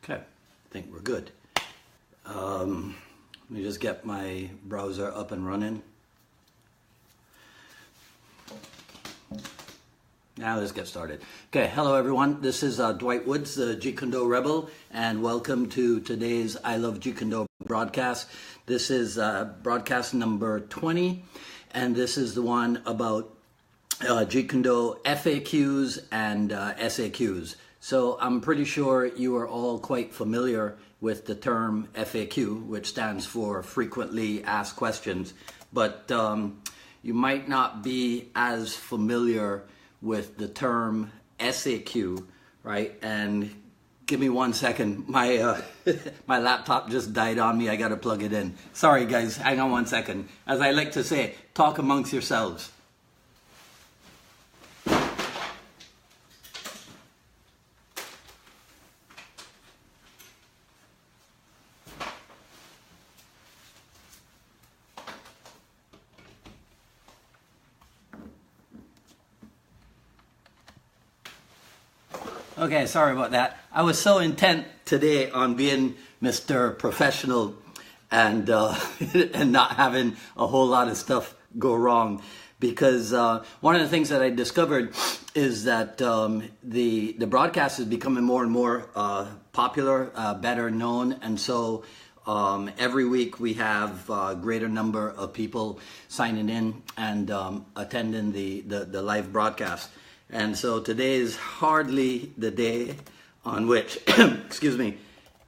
Okay, I think we're good. Let me just get my browser up and running. Now let's get started. Okay, hello everyone. This is Dwight Woods, the Jeet Kune Rebel, and welcome to today's I Love Jeet Kune broadcast. This is broadcast number 20, and this is the one about Jeet Kune FAQs and SAQs. So I'm pretty sure you are all quite familiar with the term FAQ, which stands for Frequently Asked Questions, but you might not be as familiar with the term SAQ, right? And give me 1 second. My my laptop just died on me. I got to plug it in. Sorry, guys. Hang on 1 second. As I like to say, talk amongst yourselves. Okay, sorry about that. I was so intent today on being Mr. Professional and and not having a whole lot of stuff go wrong, because one of the things that I discovered is that the broadcast is becoming more and more popular, better known, and so every week we have a greater number of people signing in and attending the live broadcast. And so today is hardly the day on which, excuse me,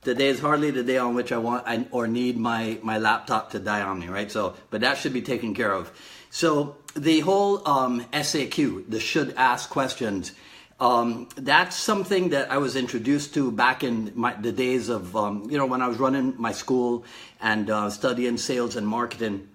today is hardly the day on which I want or need my laptop to die on me, right? So, but that should be taken care of. So the whole SAQ, the should ask questions, that's something that I was introduced to back in the days of, when I was running my school and studying sales and marketing.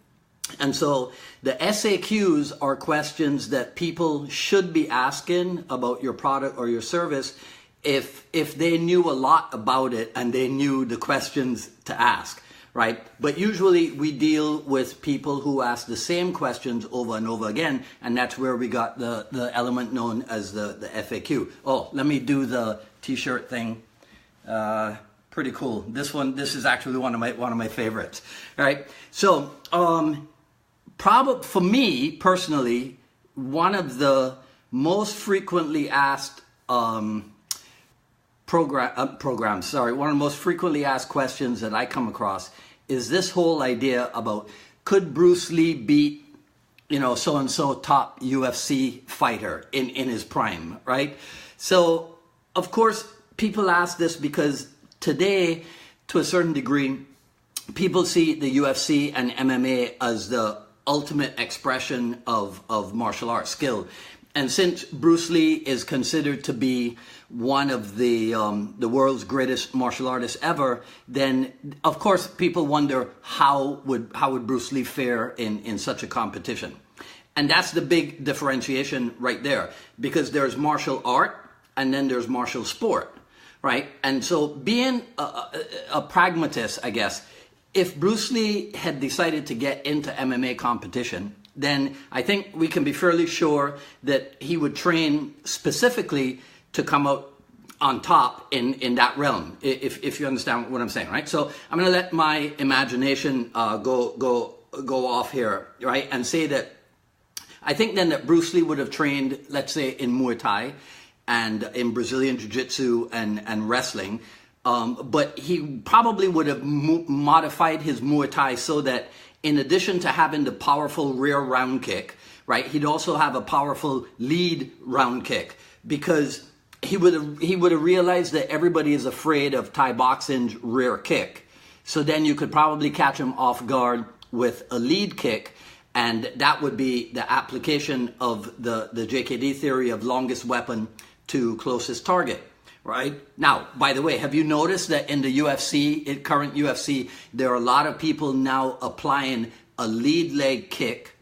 And so the SAQs are questions that people should be asking about your product or your service if they knew a lot about it and they knew the questions to ask, right? But usually we deal with people who ask the same questions over and over again, and that's where we got the element known as the FAQ. Oh, let me do the t-shirt thing. Pretty cool. This is actually one of my favorites, right? So, probably for me personally, one of the most frequently asked one of the most frequently asked questions that I come across is this whole idea about, could Bruce Lee beat, so-and-so top UFC fighter in his prime, right? So, of course, people ask this because today, to a certain degree, people see the UFC and MMA as the ultimate expression of martial arts skill. And since Bruce Lee is considered to be one of the world's greatest martial artists ever, then of course people wonder how would Bruce Lee fare in such a competition. And that's the big differentiation right there, because there's martial art and then there's martial sport, right? And so being a pragmatist, I guess, if Bruce Lee had decided to get into MMA competition, then I think we can be fairly sure that he would train specifically to come out on top in that realm, if you understand what I'm saying, right? So I'm going to let my imagination go off here, right? And say that I think then that Bruce Lee would have trained, let's say, in Muay Thai and in Brazilian Jiu-Jitsu and wrestling. But he probably would have modified his Muay Thai so that in addition to having the powerful rear round kick, right, he'd also have a powerful lead round kick, because he would have realized that everybody is afraid of Thai boxing's rear kick. So then you could probably catch him off guard with a lead kick, and that would be the application of the JKD theory of longest weapon to closest target. Right? Now, by the way, have you noticed that in the UFC, current UFC, there are a lot of people now applying a lead leg kick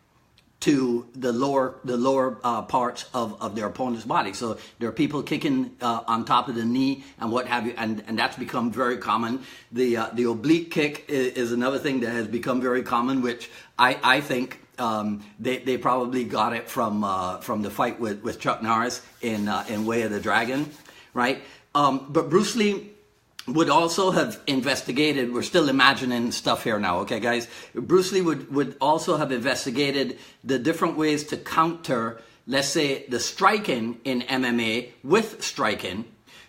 to the lower parts of their opponent's body. So there are people kicking on top of the knee and what have you, and that's become very common. The oblique kick is another thing that has become very common, which I think they probably got it from the fight with Chuck Norris in Way of the Dragon, right? But Bruce Lee would also have investigated, we're still imagining stuff here now, okay guys? Bruce Lee would also have investigated the different ways to counter, let's say, the striking in MMA with striking,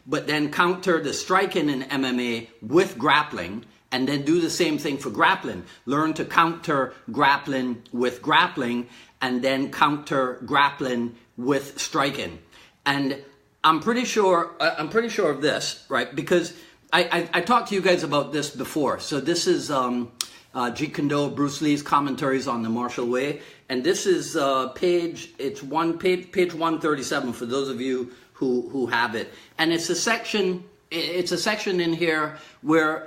but then counter the striking in MMA with grappling, and then do the same thing for grappling. Learn to counter grappling with grappling, and then counter grappling with striking. And I'm pretty sure of this, right? Because I talked to you guys about this before. So this is Jeet Kune Do, Bruce Lee's commentaries on the martial way, and this is page 137 for those of you who have it. And it's a section in here where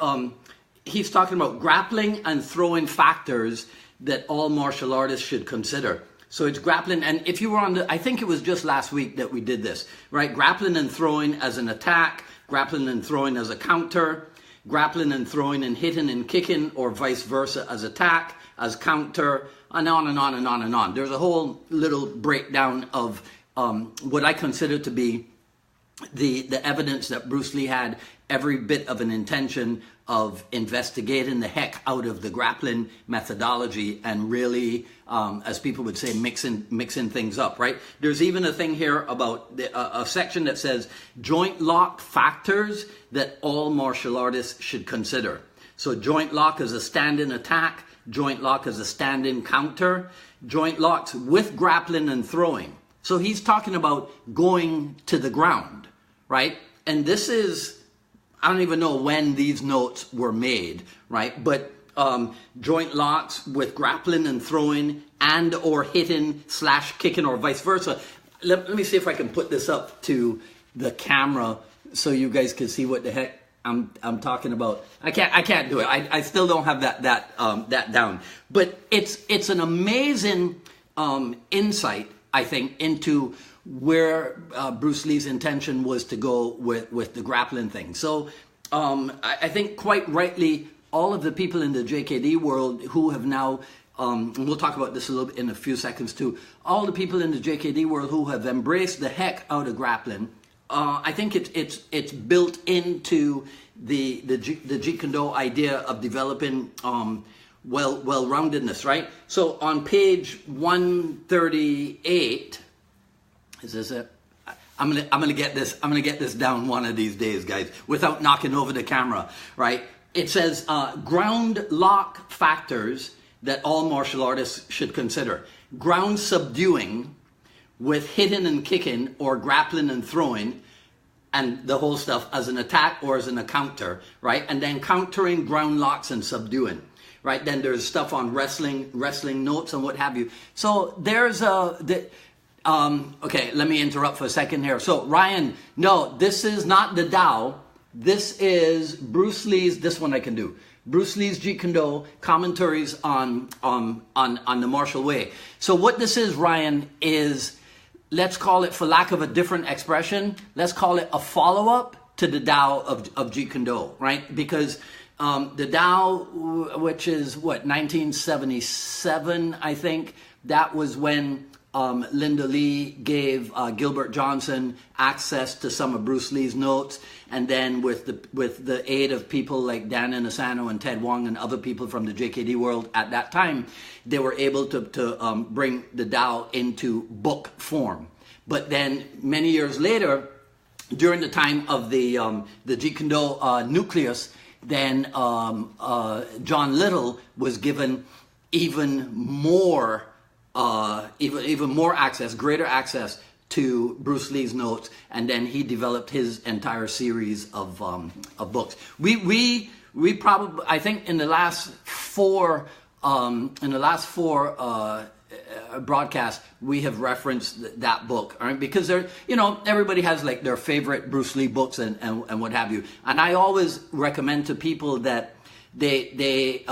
he's talking about grappling and throwing factors that all martial artists should consider. So it's grappling, and if you were on I think it was just last week that we did this, right? Grappling and throwing as an attack, grappling and throwing as a counter, grappling and throwing and hitting and kicking, or vice versa, as attack, as counter, and on and on and on and on. There's a whole little breakdown of what I consider to be the evidence that Bruce Lee had every bit of an intention of investigating the heck out of the grappling methodology and really, as people would say, mixing things up, right? There's even a thing here about a section that says joint lock factors that all martial artists should consider. So joint lock as a stand-in attack, joint lock as a stand-in counter, joint locks with grappling and throwing. So he's talking about going to the ground, right? And this is, I don't even know when these notes were made, right? But joint locks with grappling and throwing and or hitting / kicking or vice versa. Let me see if I can put this up to the camera so you guys can see what the heck I'm talking about. I can't do it. I still don't have that down. But it's an amazing insight, I think, into where Bruce Lee's intention was to go with the grappling thing. So I think quite rightly, all of the people in the JKD world who have now, and we'll talk about this a little bit in a few seconds too, all the people in the JKD world who have embraced the heck out of grappling, I think it's built into the Jeet Kune Do idea of developing well-roundedness, right? So on page 138, is this it? I'm gonna get this down one of these days, guys, without knocking over the camera, right? It says ground lock factors that all martial artists should consider: ground subduing with hitting and kicking or grappling and throwing, and the whole stuff as an attack or as a counter, right? And then countering ground locks and subduing, right? Then there's stuff on wrestling notes and what have you. So there's okay, let me interrupt for a second here. So Ryan, no, this is not the Tao. This is Bruce Lee's. This one I can do. Bruce Lee's Jeet Kune Do commentaries on the martial way. So what this is, Ryan, is, let's call it, for lack of a different expression, let's call it a follow-up to the Tao of Jeet Kune Do, right? Because the Tao, which is what, 1977, I think, that was when Linda Lee gave Gilbert Johnson access to some of Bruce Lee's notes, and then with the aid of people like Dan Inosanto and Ted Wong and other people from the JKD world at that time, they were able to bring the Tao into book form. But then many years later, during the time of the Jeet Kune Do nucleus, then John Little was given even more access, greater access to Bruce Lee's notes, and then he developed his entire series of books. We probably, I think, in the last four broadcasts, we have referenced that book, right? Because there, everybody has like their favorite Bruce Lee books and what have you. And I always recommend to people that they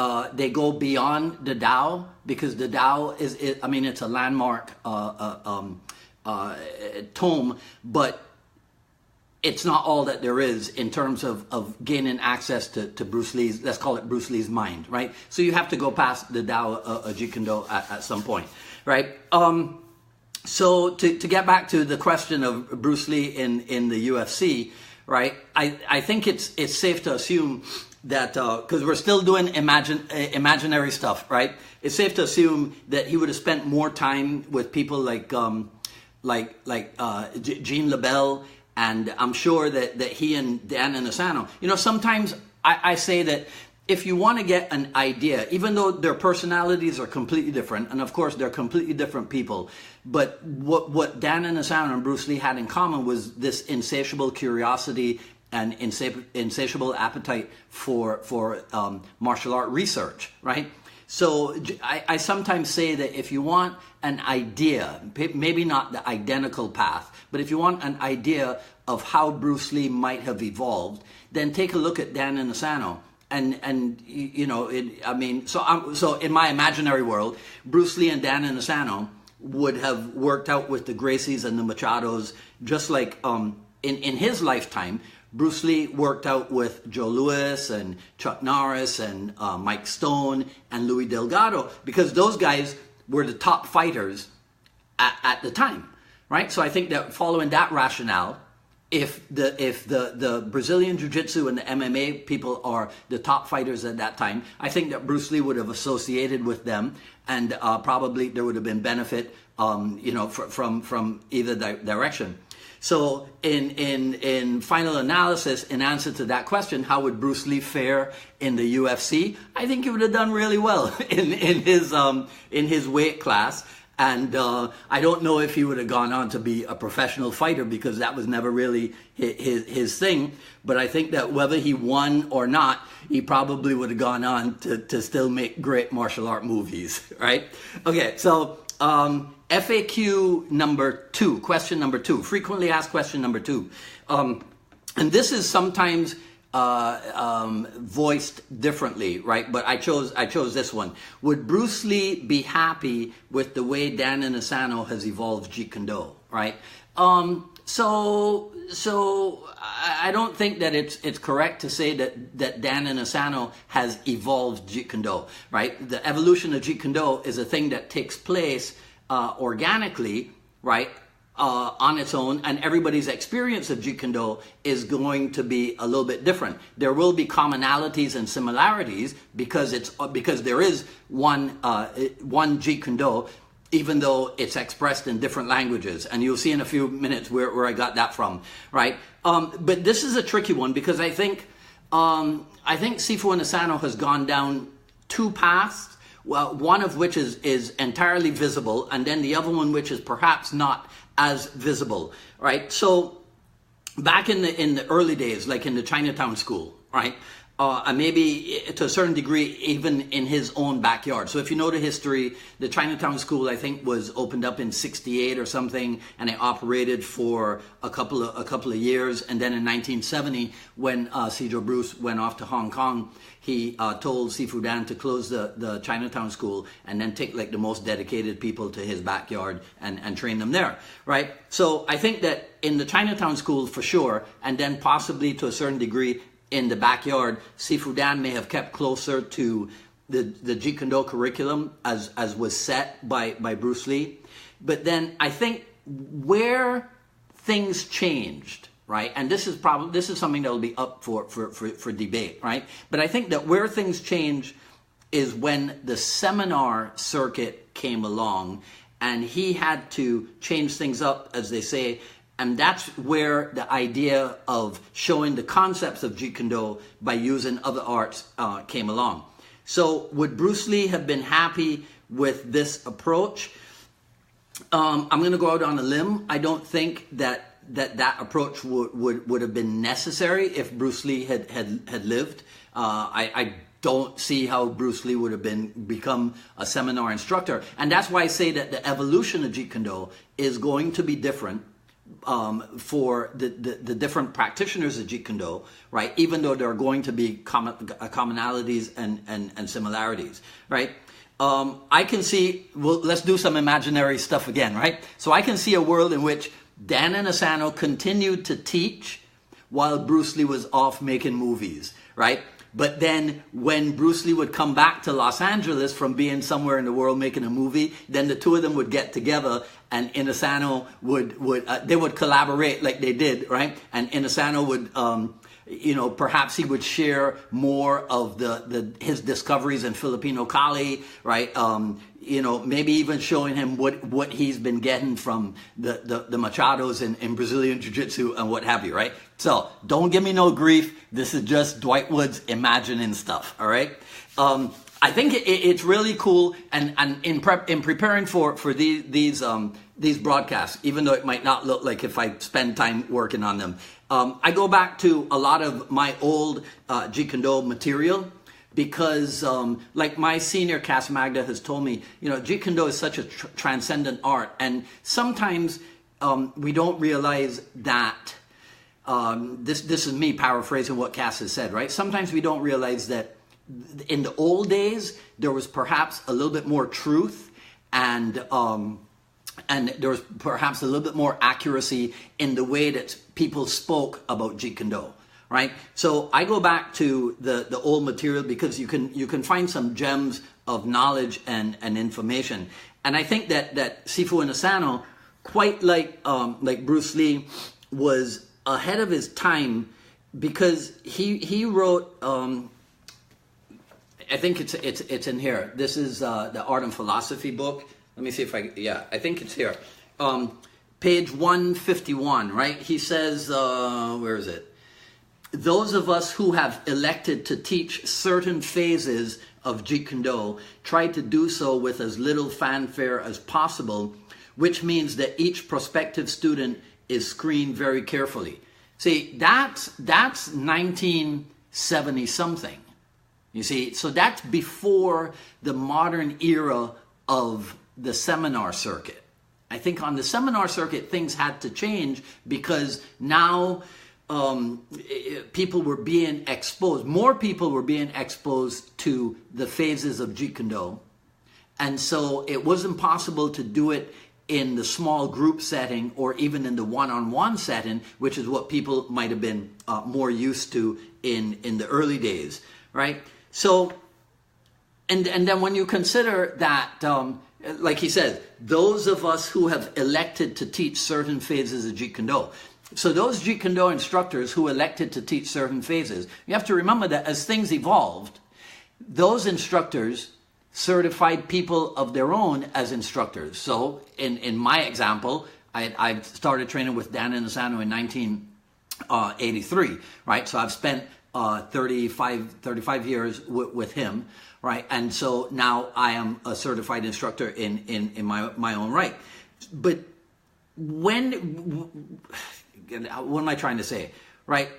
go beyond the Tao, because the Tao it's a landmark tome, but it's not all that there is in terms of gaining access to Bruce Lee's, let's call it Bruce Lee's mind, right? So you have to go past the Tao of Jeet Kune Do at some point, right? So to get back to the question of Bruce Lee in the UFC, right? I think it's safe to assume that, because we're still doing imaginary stuff, right? It's safe to assume that he would have spent more time with people like Jean LaBelle, and I'm sure that he and Dan Inosanto, you know, sometimes I say that if you want to get an idea, even though their personalities are completely different, and of course they're completely different people, but what Dan Inosanto and Bruce Lee had in common was this insatiable curiosity and insatiable appetite for martial art research, right? So I sometimes say that if you want an idea, maybe not the identical path, but if you want an idea of how Bruce Lee might have evolved, then take a look at Dan Inosanto. And you know, so in my imaginary world, Bruce Lee and Dan Inosanto would have worked out with the Gracies and the Machados, just like in his lifetime, Bruce Lee worked out with Joe Louis and Chuck Norris and Mike Stone and Louis Delgado, because those guys were the top fighters at the time, right? So I think that following that rationale, if the Brazilian Jiu-Jitsu and the MMA people are the top fighters at that time, I think that Bruce Lee would have associated with them, and probably there would have been benefit, you know, from either direction. So in final analysis, in answer to that question, how would Bruce Lee fare in the UFC? I think he would have done really well in his weight class. And I don't know if he would have gone on to be a professional fighter, because that was never really his thing. But I think that whether he won or not, he probably would have gone on to still make great martial art movies, right? Okay, so FAQ number 2, question number 2, frequently asked question number 2. And this is sometimes voiced differently, right? But I chose this one. Would Bruce Lee be happy with the way Dan Inosanto has evolved Jeet Kune Do, right? So I don't think that it's correct to say that Dan Inosanto has evolved Jeet Kune Do, right? The evolution of Jeet Kune Do is a thing that takes place organically, right? On its own, and everybody's experience of Jeet Kune Do is going to be a little bit different. There will be commonalities and similarities because there is one Jeet Kune Do, even though it's expressed in different languages, and you'll see in a few minutes where I got that from, right? But this is a tricky one, because I think Sifu Inosanto has gone down two paths. Well, one of which is entirely visible, and then the other one which is perhaps not as visible, right? So back in the early days, like in the Chinatown School, right? And maybe to a certain degree, even in his own backyard. So if you know the history, the Chinatown School, I think, was opened up in '68 or something, and it operated for a couple of years. And then in 1970, when Cedro Bruce went off to Hong Kong, he told Sifu Dan to close the Chinatown School and then take like the most dedicated people to his backyard and train them there, right? So I think that in the Chinatown School for sure, and then possibly to a certain degree in the backyard, Sifu Dan may have kept closer to the Jeet Kune Do curriculum as was set by Bruce Lee. But then I think where things changed, right? And this is something that will be up for debate, right? But I think that where things change is when the seminar circuit came along, and he had to change things up, as they say. And that's where the idea of showing the concepts of Jeet Kune Do by using other arts came along. So would Bruce Lee have been happy with this approach? I'm going to go out on a limb. I don't think that approach would have been necessary if Bruce Lee had lived. I don't see how Bruce Lee would have become a seminar instructor. And that's why I say that the evolution of Jeet Kune Do is going to be different for the different practitioners of Jeet Kune Do, right? Even though there are going to be commonalities and similarities, right? I can see, well, let's do some imaginary stuff again, right? So I can see a world in which Dan Inosanto continued to teach while Bruce Lee was off making movies, right? But then when Bruce Lee would come back to Los Angeles from being somewhere in the world making a movie, then the two of them would get together and Inasano they would collaborate like they did, right? And Inasano would, perhaps he would share more of his discoveries in Filipino Kali, right? Maybe even showing him what he's been getting from the Machados in Brazilian Jiu-Jitsu and what have you, right? So don't give me no grief. This is just Dwight Woods imagining stuff, all right? I think it's really cool, and in preparing for these broadcasts, even though it might not look like if I spend time working on them, I go back to a lot of my old Jeet Kune Do material, because like my senior Cass Magda has told me, Jeet Kune Do is such a transcendent art, and sometimes we don't realize that. This is me paraphrasing what Cass has said, right? Sometimes we don't realize that in the old days there was perhaps a little bit more truth, and there was perhaps a little bit more accuracy in the way that people spoke about Jeet Kune Do, right? So I go back to the old material because you can find some gems of knowledge and information. And I think that Sifu Inasano, quite like Bruce Lee, was ahead of his time, because he wrote, I think it's in here. This is the Art and Philosophy book. Let me see if I think it's here. Page 151, right? He says, where is it? Those of us who have elected to teach certain phases of Jeet Kune Do try to do so with as little fanfare as possible, which means that each prospective student is screened very carefully. See, that's 1970 something. You see, so that's before the modern era of the seminar circuit. I think on the seminar circuit, things had to change, because now people were being exposed. More people were being exposed to the phases of Jeet Kune Do. And so it wasn't possible to do it in the small group setting or even in the one-on-one setting, which is what people might have been more used to in the early days, right? So, and then when you consider that, like he says, those of us who have elected to teach certain phases of Jeet Kune Do. So those Jeet Kune Do instructors who elected to teach certain phases, you have to remember that as things evolved, those instructors certified people of their own as instructors. So in my example, I started training with Dan Inasano in 1983, right? So I've spent 35 years with him, right? And so now I am a certified instructor in my own right. But what am I trying to say, right?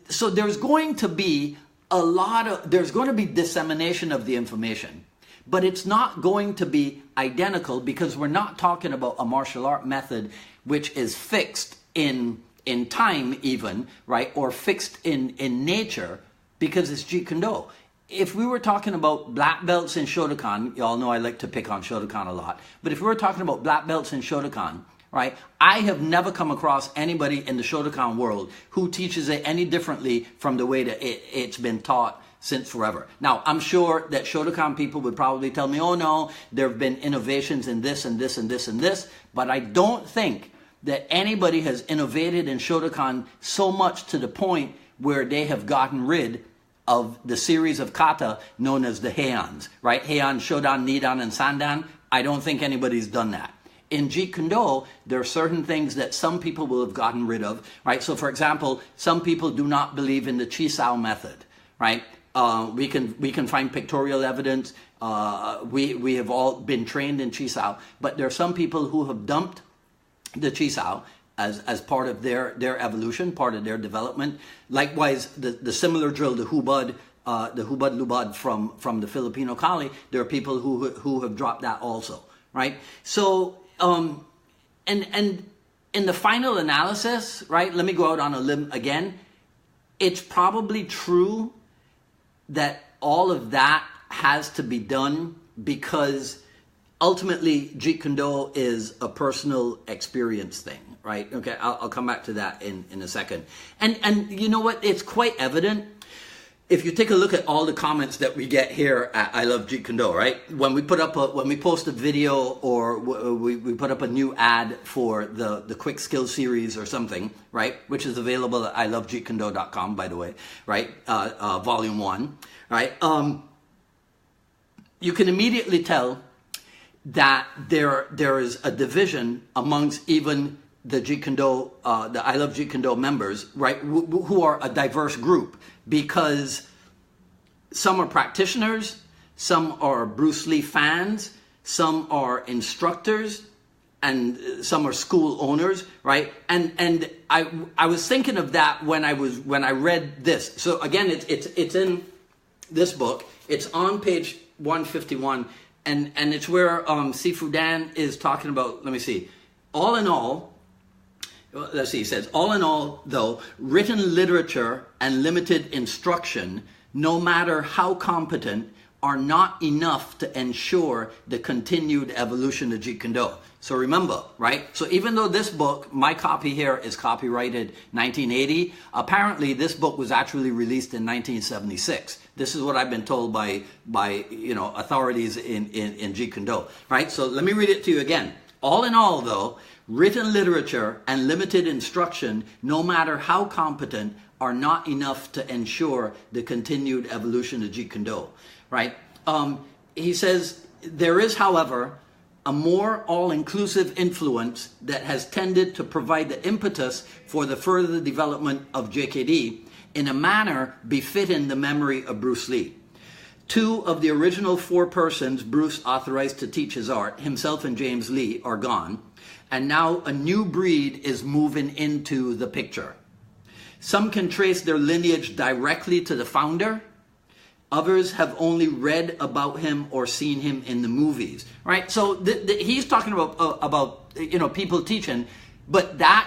So there's going to be there's going to be dissemination of the information, but it's not going to be identical, because we're not talking about a martial art method which is fixed in time even, right? Or fixed in nature, because it's Jeet Kune Do. If we were talking about black belts in Shotokan, you all know I like to pick on Shotokan a lot, but if we were talking about black belts in Shotokan, right, I have never come across anybody in the Shotokan world who teaches it any differently from the way that it's been taught since forever. Now, I'm sure that Shotokan people would probably tell me, oh no, there have been innovations in this and this and this and this, but I don't think that anybody has innovated in Shotokan so much to the point where they have gotten rid of the series of kata known as the Heians, right? Heian, Shodan, Nidan, and Sandan. I don't think anybody's done that. In Jeet Kune Do, there are certain things that some people will have gotten rid of, right? So, for example, some people do not believe in the Chisao method, right? We can find pictorial evidence. We have all been trained in Chisao, but there are some people who have dumped the Chisao as part of their evolution, part of their development. Likewise, the similar drill, the Hubad Lubad from the Filipino Kali, there are people who have dropped that also, right? So, and in the final analysis, right, let me go out on a limb again, it's probably true that all of that has to be done, because ultimately Jeet Kune Do is a personal experience thing, right? Okay, I'll come back to that in a second. And you know what? It's quite evident. if you take a look at all the comments that we get here at I Love Jeet Kune Do, right? When we post a video or we put up a new ad for the quick skill series or something, right? Which is available at ILJKD.com, by the way, right? Volume 1, right? You can immediately tell that there is a division amongst even the Jeet Kune Do, the I Love Jeet Kune Do members, right? Who are a diverse group, because some are practitioners, some are Bruce Lee fans, some are instructors, and some are school owners, right? And I was thinking of that when I read this. So again, it's in this book. It's on page 151, and it's where Sifu Dan is talking about. Let me see. All in all. Let's see, he says, all in all, though, written literature and limited instruction, no matter how competent, are not enough to ensure the continued evolution of Jeet Kune Do. So remember, right? So even though this book, my copy here is copyrighted 1980, apparently this book was actually released in 1976. This is what I've been told by authorities in Jeet Kune Do, right? So let me read it to you again. All in all, though, written literature and limited instruction, no matter how competent, are not enough to ensure the continued evolution of Jeet Kune Do, right? He says, there is, however, a more all-inclusive influence that has tended to provide the impetus for the further development of JKD in a manner befitting the memory of Bruce Lee. 2 of the original 4 persons Bruce authorized to teach his art, himself and James Lee, are gone, and now a new breed is moving into the picture. Some can trace their lineage directly to the founder. Others have only read about him or seen him in the movies, right? So he's talking about people teaching, but that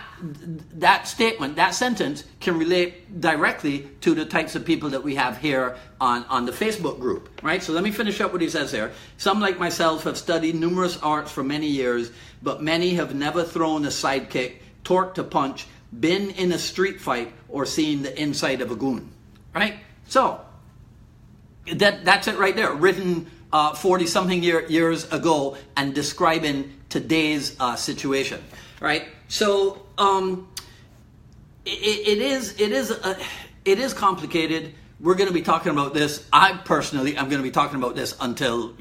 statement, that sentence can relate directly to the types of people that we have here on the Facebook group, right? So let me finish up what he says here. Some, like myself, have studied numerous arts for many years, but many have never thrown a sidekick, torqued a punch, been in a street fight, or seen the inside of a goon, right? So that's it right there, written 40-something years ago and describing today's situation, right? So it is complicated. We're going to be talking about this. I'm going to be talking about this until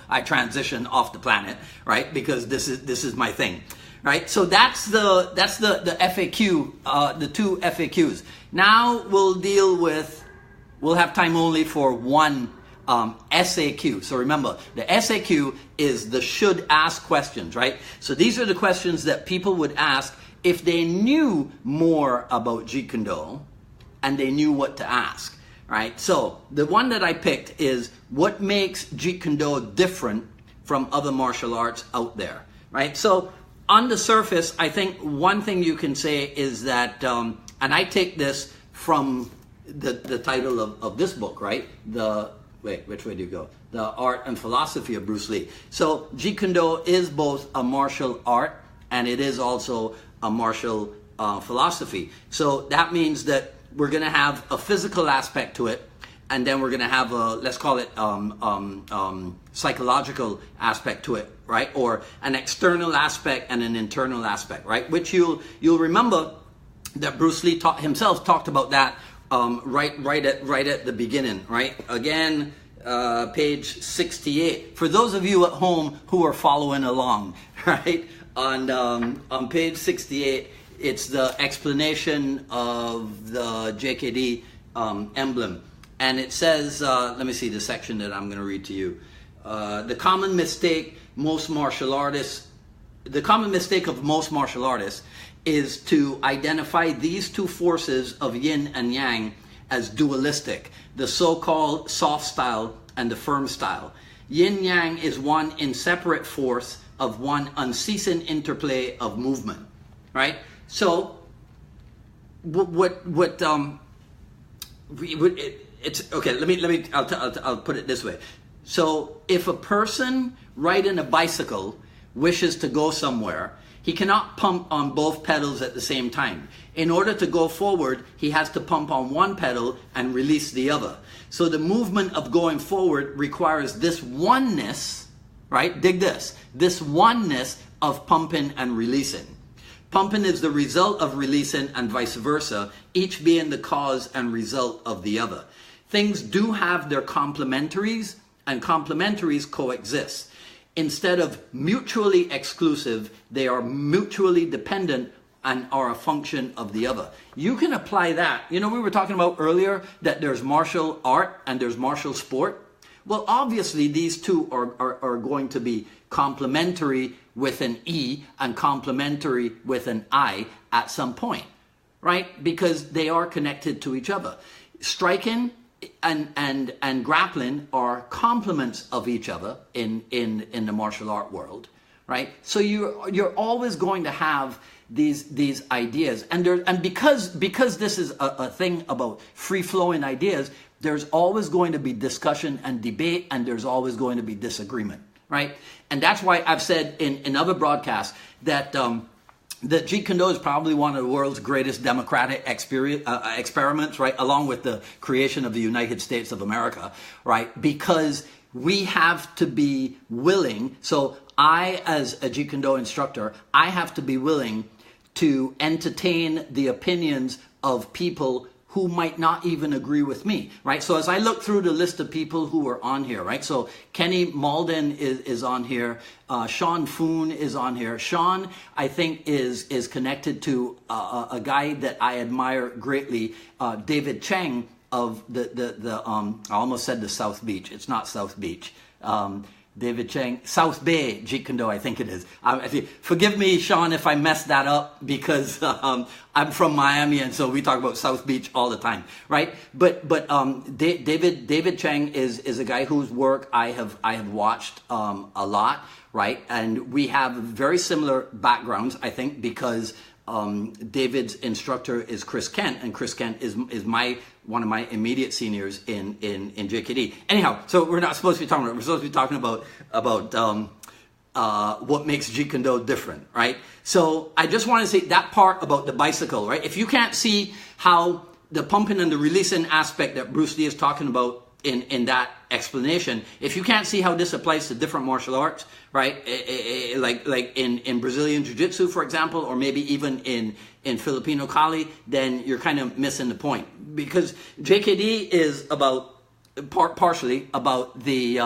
I transition off the planet, right? Because this is my thing, right? So that's the FAQ, the 2 FAQs. Now we'll have time only for one SAQ. So remember, the SAQ is the should ask questions, right? So these are the questions that people would ask if they knew more about Jeet Kune Do and they knew what to ask, right? So the one that I picked is, what makes Jeet Kune Do different from other martial arts out there, right? So on the surface, I think one thing you can say is that, and I take this from the title of this book, right? Which way do you go? The Art and Philosophy of Bruce Lee. So Jeet Kune Do is both a martial art and it is also a martial philosophy. So that means that we're going to have a physical aspect to it, and then we're going to have a, let's call it psychological aspect to it, right? Or an external aspect and an internal aspect, right? Which you'll remember that Bruce Lee himself talked about that right at the beginning, right? Again, page 68. For those of you at home who are following along, right? On page 68, it's the explanation of the JKD emblem. And it says, let me see the section that I'm going to read to you. The common mistake of most martial artists is to identify these 2 forces of yin and yang as dualistic, the so-called soft style and the firm style. Yin yang is one inseparate force of one unceasing interplay of movement, right? So it's okay. I'll put it this way. So if a person riding a bicycle wishes to go somewhere, He cannot pump on both pedals at the same time. In order to go forward, he has to pump on one pedal and release the other. So the movement of going forward requires this oneness, right? Dig this. This oneness of pumping and releasing. Pumping is the result of releasing and vice versa, each being the cause and result of the other. Things do have their complementaries, and complementaries coexist. Instead of mutually exclusive, they are mutually dependent and are a function of the other. You can apply that. You know, we were talking about earlier that there's martial art and there's martial sport. Well, obviously these two are going to be complementary with an E and complementary with an I at some point, right? Because they are connected to each other. Striking and grappling are complements of each other in the martial art world, right? So you're always going to have these ideas, and because this is a thing about free-flowing ideas, there's always going to be discussion and debate, and there's always going to be disagreement, right? And that's why I've said in other broadcasts that that Jeet Kune Do is probably one of the world's greatest democratic experiments, right? Along with the creation of the United States of America, right? Because we have to be willing. So I, as a Jeet Kune Do instructor, I have to be willing to entertain the opinions of people who might not even agree with me, right? So as I look through the list of people who are on here, right? So Kenny Malden is on here. Sean Foon is on here. Sean, I think, is connected to a guy that I admire greatly, David Cheng of I almost said the South Beach. It's not South Beach. David Cheng, South Bay, Jeet Kune Do, I think it is. Forgive me, Sean, if I messed that up, because I'm from Miami, and so we talk about South Beach all the time, right? But David Cheng is a guy whose work I have watched a lot, right? And we have very similar backgrounds, I think, because David's instructor is Chris Kent, and Chris Kent is one of my immediate seniors in JKD. Anyhow, so we're not supposed to be talking about. We're supposed to be talking about what makes Jeet Kune Do different, right? So I just want to say that part about the bicycle, right? If you can't see how the pumping and the releasing aspect that Bruce Lee is talking about in that explanation, if you can't see how this applies to different martial arts, right? Like in Brazilian Jiu-Jitsu, for example, or maybe even in Filipino Kali, then you're kind of missing the point. Because JKD is about, partially about the,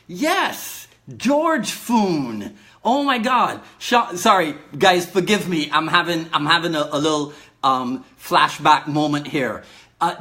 yes, George Foon. Oh my God. Sorry, guys, forgive me. I'm having a little flashback moment here.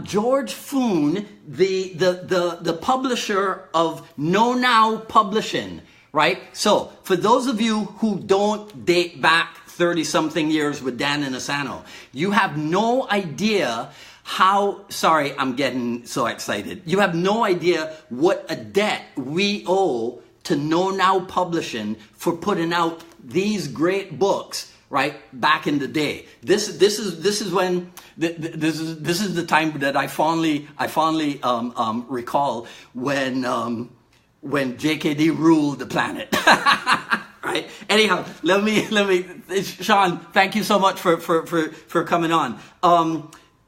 George Foon, the publisher of Know Now Publishing, right? So for those of you who don't date back 30-something years with Dan and Asano, you have no idea how, sorry, I'm getting so excited. You have no idea what a debt we owe to Know Now Publishing for putting out these great books, right, back in the day. This is when this is the time that I fondly recall when JKD ruled the planet. Right. Anyhow, let me Sean, thank you so much for coming on.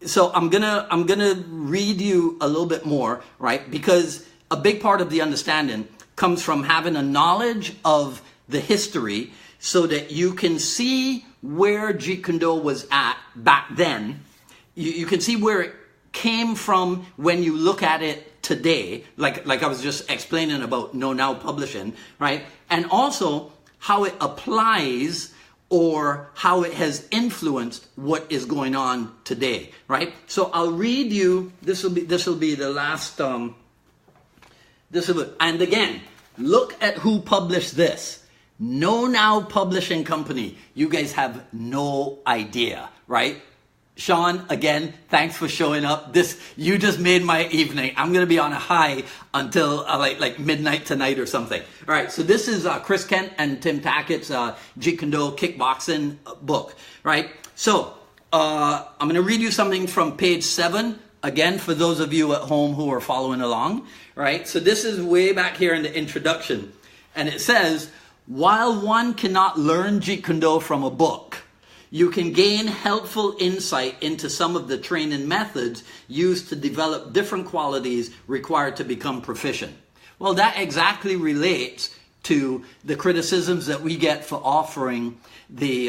So I'm gonna read you a little bit more, right? Because a big part of the understanding comes from having a knowledge of the history, so that you can see where Jeet Kune Do was at back then. You can see where it came from when you look at it today, like I was just explaining about Know Now Publishing, right? And also how it applies or how it has influenced what is going on today, right? So I'll read you, this will be the last, and again, look at who published this. Know Now Publishing Company. You guys have no idea, right? Sean, again, thanks for showing up. You just made my evening. I'm going to be on a high until like midnight tonight or something. All right, so this is Chris Kent and Tim Tackett's Jeet Kune Do kickboxing book, right? So I'm going to read you something from page 7, again, for those of you at home who are following along, right? So this is way back here in the introduction. And it says, while one cannot learn Jeet Kune Do from a book, you can gain helpful insight into some of the training methods used to develop different qualities required to become proficient. Well, that exactly relates to the criticisms that we get for offering the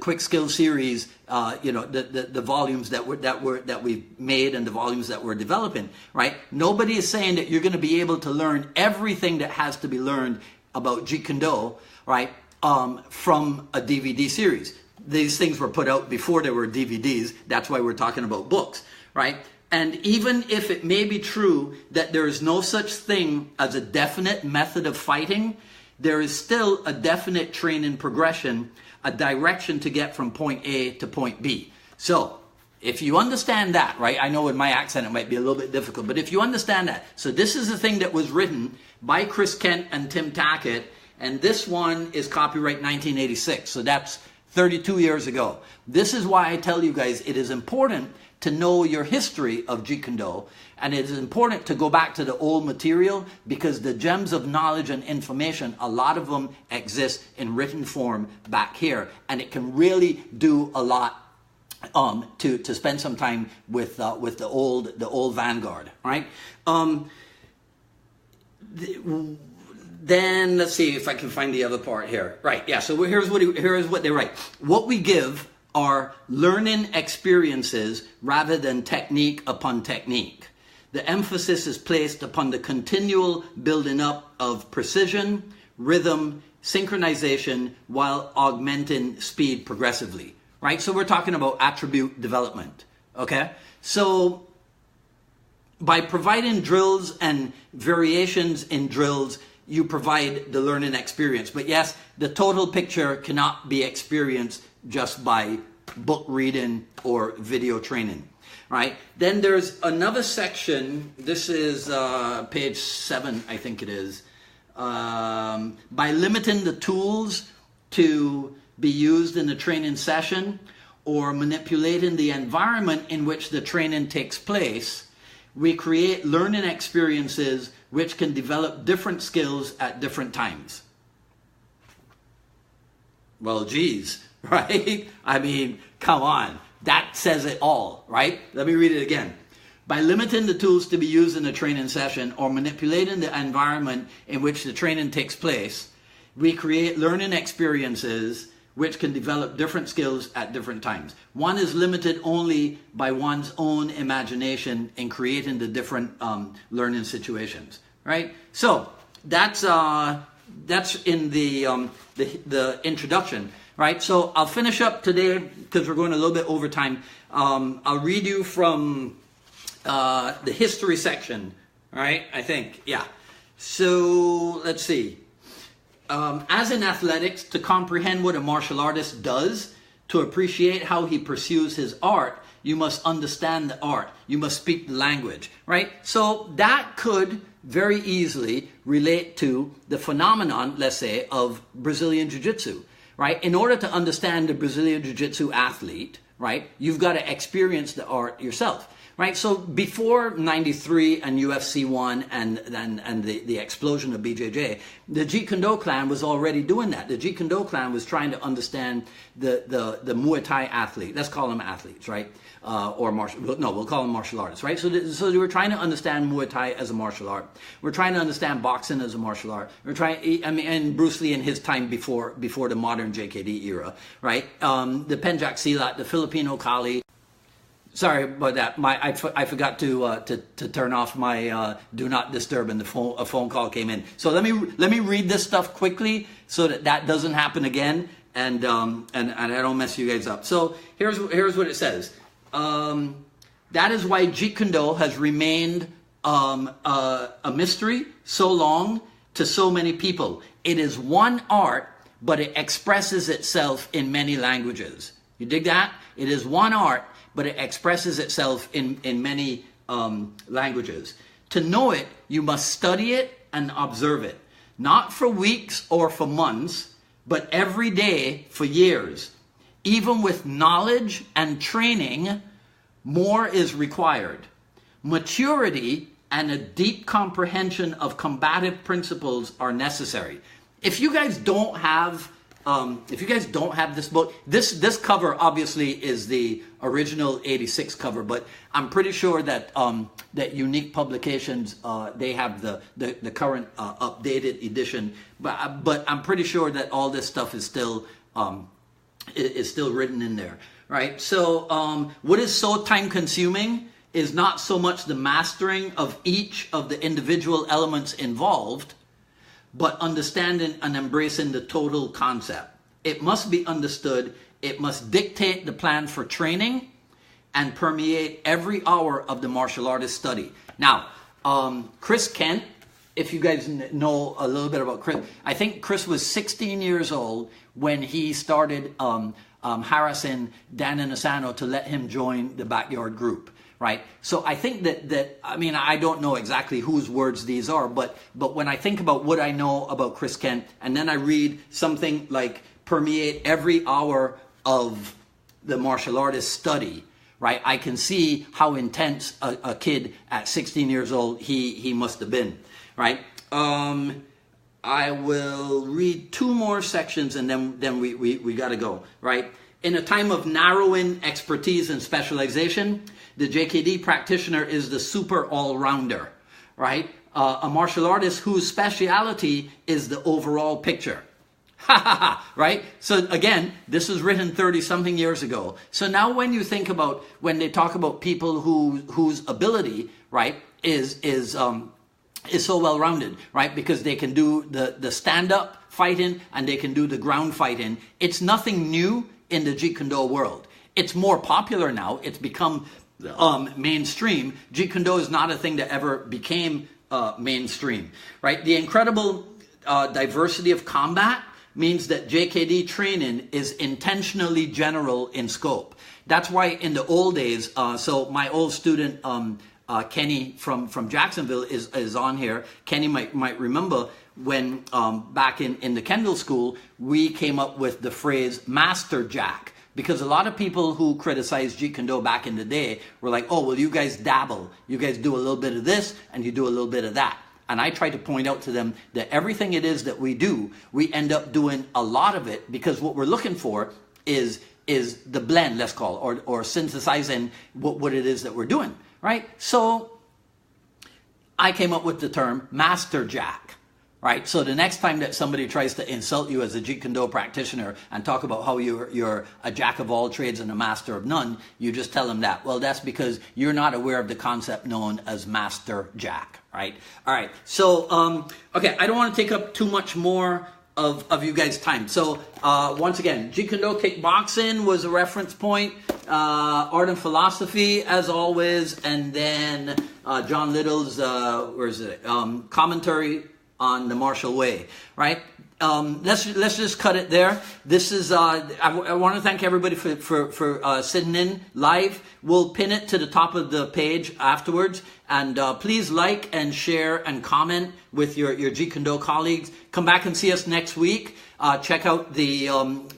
Quick Skills series, the volumes that we've made and the volumes that we're developing, right? Nobody is saying that you're going to be able to learn everything that has to be learned about Jeet Kune Do, right, from a DVD series. These things were put out before there were DVDs. That's why we're talking about books, right? And even if it may be true that there is no such thing as a definite method of fighting, there is still a definite training progression, a direction to get from point A to point B. So if you understand that, right? I know with my accent it might be a little bit difficult, but if you understand that. So this is the thing that was written by Chris Kent and Tim Tackett, and this one is copyright 1986. So that's 32 years ago. This is why I tell you guys it is important to know your history of Jeet Kune Do, and it is important to go back to the old material, because the gems of knowledge and information, a lot of them exist in written form back here, and it can really do a lot to spend some time with the old vanguard, right? Then let's see if I can find the other part here. Right, yeah, so here's what they write. What we give are learning experiences rather than technique upon technique. The emphasis is placed upon the continual building up of precision, rhythm, synchronization, while augmenting speed progressively. Right, so we're talking about attribute development, okay? So by providing drills and variations in drills, you provide the learning experience. But yes, the total picture cannot be experienced just by book reading or video training, right? Then there's another section. This is page 7, I think it is. By limiting the tools to be used in the training session or manipulating the environment in which the training takes place, we create learning experiences which can develop different skills at different times. Well, geez, right? I mean, come on. That says it all, right? Let me read it again. By limiting the tools to be used in a training session or manipulating the environment in which the training takes place, we create learning experiences which can develop different skills at different times. One is limited only by one's own imagination in creating the different learning situations, right? So that's in the introduction, right? So I'll finish up today because we're going a little bit over time. I'll read you from the history section, right? I think, yeah. So let's see. As in athletics, to comprehend what a martial artist does, to appreciate how he pursues his art, you must understand the art. You must speak the language, right? So that could very easily relate to the phenomenon, let's say, of Brazilian Jiu-Jitsu, right? In order to understand the Brazilian Jiu-Jitsu athlete, right, you've got to experience the art yourself. Right, so before 93 and UFC 1 and the explosion of BJJ, the Jeet Kune Do clan was already doing that. The Jeet Kune Do clan was trying to understand the Muay Thai athlete. Let's call them athletes, right? We'll call them martial artists, right? So they were trying to understand Muay Thai as a martial art. We're trying to understand boxing as a martial art. And Bruce Lee in his time before the modern JKD era, right? The Pencak Silat, the Filipino Kali. Sorry about that. I forgot to turn off my do not disturb, and a phone call came in. So let me read this stuff quickly so that doesn't happen again, and I don't mess you guys up. So here's what it says. That is why Jeet Kune Do has remained a mystery so long to so many people. It is one art, but it expresses itself in many languages. You dig that? It is one art, but it expresses itself in many languages. To know it, you must study it and observe it, not for weeks or for months, but every day for years. Even with knowledge and training, more is required. Maturity and a deep comprehension of combative principles are necessary. If you guys don't have this book, this cover obviously is the original '86 cover, but I'm pretty sure that that Unique Publications they have the current updated edition. But I'm pretty sure that all this stuff is still written in there, right? So what is so time consuming is not so much the mastering of each of the individual elements involved, but understanding and embracing the total concept. It must be understood, it must dictate the plan for training and permeate every hour of the martial artist study. Now, Chris Kent, if you guys know a little bit about Chris, I think Chris was 16 years old when he started harassing Dan Inosanto to let him join the Backyard Group. Right, so I think that I mean, I don't know exactly whose words these are, but when I think about what I know about Chris Kent, and then I read something like permeate every hour of the martial artist study, right, I can see how intense a kid at 16 years old he must have been, right? I will read 2 more sections and then we got to go, right? In a time of narrowing expertise and specialization, the JKD practitioner is the super all-rounder, right? A martial artist whose speciality is the overall picture. Right? So again, this was written 30-something years ago. So now when you think about, when they talk about people whose ability, right, is so well-rounded, right? Because they can do the stand-up fighting and they can do the ground fighting. It's nothing new in the Jeet Kune Do world. It's more popular now. It's become mainstream. Jeet Kune Do is not a thing that ever became mainstream, right? The incredible diversity of combat means that JKD training is intentionally general in scope. That's why in the old days, so my old student Kenny from Jacksonville is on here. Kenny might remember when back in the Kendall School, we came up with the phrase Master Jack. Because a lot of people who criticized Jeet Kune Do back in the day were like, oh, well, you guys dabble. You guys do a little bit of this and you do a little bit of that. And I tried to point out to them that everything it is that we do, we end up doing a lot of it because what we're looking for is the blend, let's call it, or synthesizing what it is that we're doing, right? So I came up with the term Master Jack. Right, so the next time that somebody tries to insult you as a Jeet Kune Do practitioner and talk about how you're a jack of all trades and a master of none, you just tell them that. Well, that's because you're not aware of the concept known as Master Jack, right? All right, so, okay, I don't want to take up too much more of you guys' time. So, once again, Jeet Kune Do kickboxing was a reference point, art and philosophy, as always, and then John Little's, where is it, commentary on the martial way, right? Let's just cut it there. This is I want to thank everybody for sitting in live. We'll pin it to the top of the page afterwards, and please like and share and comment with your Jeet Kune Do colleagues. Come back and see us next week. Check out the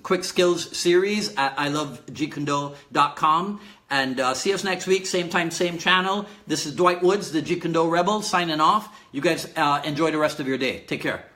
Quick Skills series at ILoveJeetKuneDo.com. And see us next week, same time, same channel. This is Dwight Woods, the Jeet Kune Do Rebel, signing off. You guys enjoy the rest of your day. Take care.